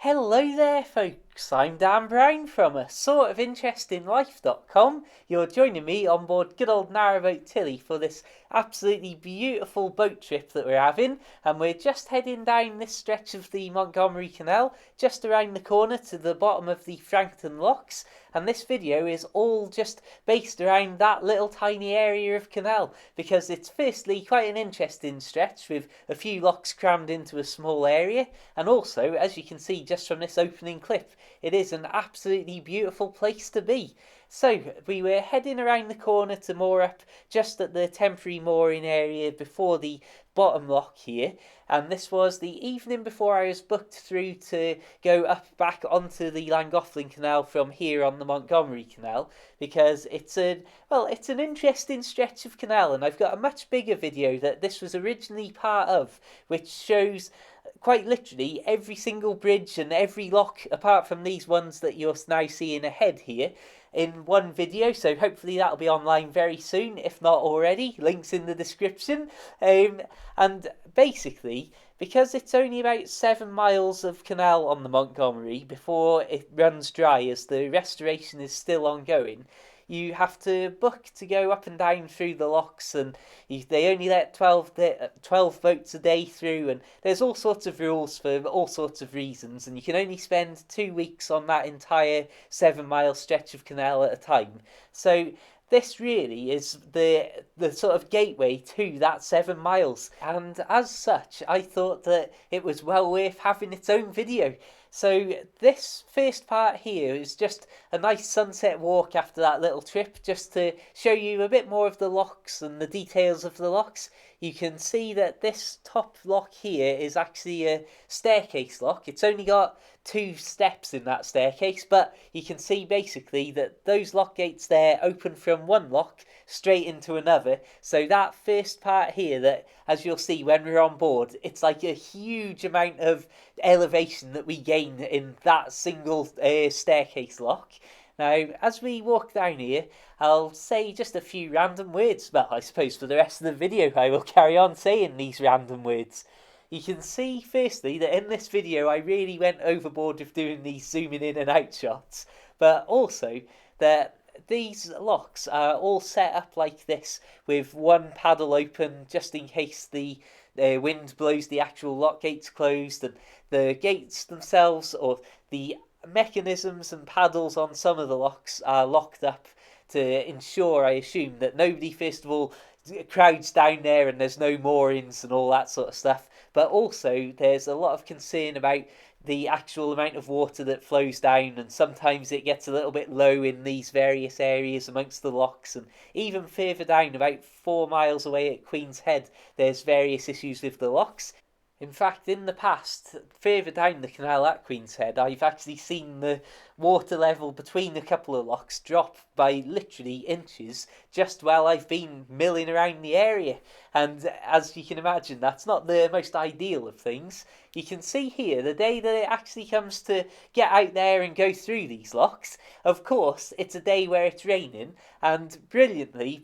Hello there, folks. I'm Dan Brown from a sort of interesting life.com. You're joining me on board good old Narrowboat Tilly for this absolutely beautiful boat trip that we're having, and we're just heading down this stretch of the Montgomery Canal, just around the corner to the bottom of the Frankton locks. And this video is all just based around that little tiny area of canal because it's firstly quite an interesting stretch with a few locks crammed into a small area, and also, as you can see just from this opening clip, it is an absolutely beautiful place to be. So, we were heading around the corner to moor up just at the temporary mooring area before the bottom lock here, and this was the evening before I was booked through to go up back onto the Llangollen Canal from here on the Montgomery Canal, because it's an interesting stretch of canal, and I've got a much bigger video that this was originally part of, which shows quite literally every single bridge and every lock apart from these ones that you're now seeing ahead here in one video. So hopefully that'll be online very soon, if not already. Links in the description. And basically, because it's only about 7 miles of canal on the Montgomery before it runs dry, as the restoration is still ongoing, you have to book to go up and down through the locks, and they only let 12 boats a day through, and there's all sorts of rules for all sorts of reasons, and you can only spend 2 weeks on that entire 7 mile stretch of canal at a time. So this really is the sort of gateway to that 7 miles, and as such I thought that it was well worth having its own video. So this first part here is just a nice sunset walk after that little trip, just to show you a bit more of the locks and the details of the locks. You can see that this top lock here is actually a staircase lock. It's only got 2 steps in that staircase, but you can see basically that those lock gates there open from one lock straight into another. So that first part here, that as you'll see when we're on board, it's like a huge amount of elevation that we gain in that single staircase lock. Now, as we walk down here, I'll say just a few random words. Well, I suppose for the rest of the video I will carry on saying these random words. You can see firstly that in this video I really went overboard with doing these zooming in and out shots, but also that these locks are all set up like this with one paddle open just in case the wind blows the actual lock gates closed, and the gates themselves, or the mechanisms and paddles on some of the locks, are locked up to ensure, I assume, that nobody first of all crowds down there and there's no moorings and all that sort of stuff. But also there's a lot of concern about the actual amount of water that flows down, and sometimes it gets a little bit low in these various areas amongst the locks, and even further down, about 4 miles away at Queen's Head, there's various issues with the locks. In fact, in the past, further down the canal at Queen's Head, I've actually seen the water level between a couple of locks drop by literally inches just while I've been milling around the area. And as you can imagine, that's not the most ideal of things. You can see here the day that it actually comes to get out there and go through these locks. Of course, it's a day where it's raining, and brilliantly,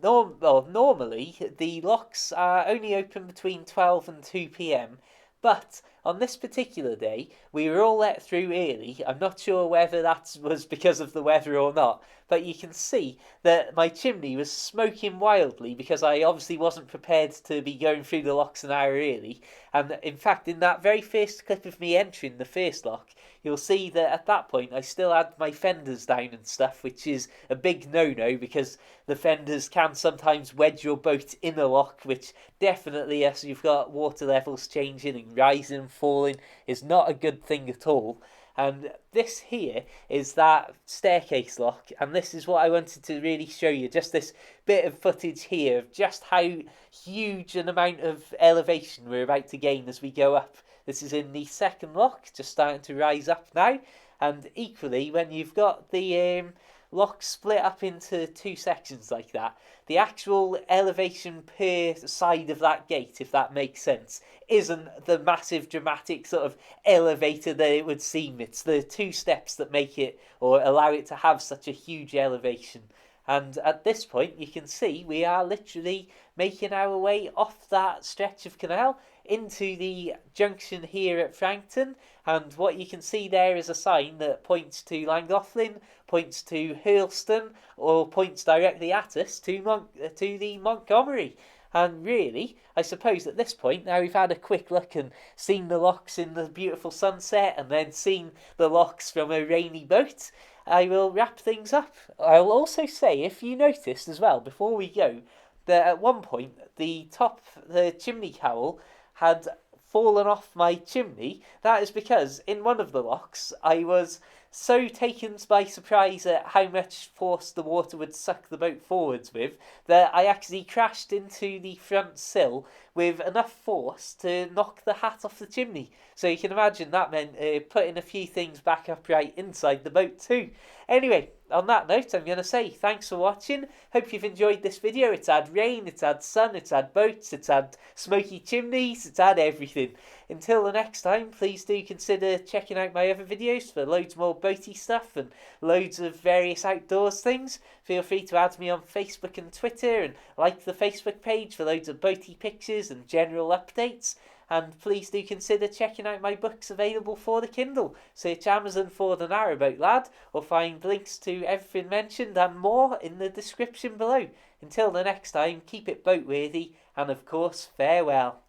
normally the locks are only open between 12 and 2 p.m. But on this particular day, we were all let through early. I'm not sure whether that was because of the weather or not, but you can see that my chimney was smoking wildly because I obviously wasn't prepared to be going through the locks an hour early. And in fact, in that very first clip of me entering the first lock, you'll see that at that point I still had my fenders down and stuff, which is a big no-no because the fenders can sometimes wedge your boat in a lock, which definitely, as you've got water levels changing and rising and falling, is not a good thing at all. And this here is that staircase lock, and this is what I wanted to really show you, just this bit of footage here of just how huge an amount of elevation we're about to gain as we go up. This is in the second lock, just starting to rise up now, and equally when you've got the lock split up into 2 sections like that, the actual elevation per side of that gate, if that makes sense, isn't the massive dramatic sort of elevator that it would seem. It's the 2 steps that make it, or allow it to have such a huge elevation. And at this point, you can see we are literally making our way off that stretch of canal. into the junction here at Frankton, and what you can see there is a sign that points to Llangollen, points to Hurlston, or points directly at us to the Montgomery. And really, I suppose at this point, now we've had a quick look and seen the locks in the beautiful sunset and then seen the locks from a rainy boat, I will wrap things up. I'll also say, if you noticed as well, before we go, that at one point the chimney cowl had fallen off my chimney. That is because in one of the locks I was so taken by surprise at how much force the water would suck the boat forwards with that I actually crashed into the front sill with enough force to knock the hat off the chimney. So you can imagine that meant putting a few things back upright inside the boat too. Anyway, on that note, I'm going to say thanks for watching. Hope you've enjoyed this video. It's had rain, it's had sun, it's had boats, it's had smoky chimneys, it's had everything. Until the next time, please do consider checking out my other videos for loads more boaty stuff and loads of various outdoors things. Feel free to add me on Facebook and Twitter and like the Facebook page for loads of boaty pictures and general updates. And please do consider checking out my books available for the Kindle. Search Amazon for The Narrowboat Lad, or find links to everything mentioned and more in the description below. Until the next time, keep it boatworthy, and of course, farewell.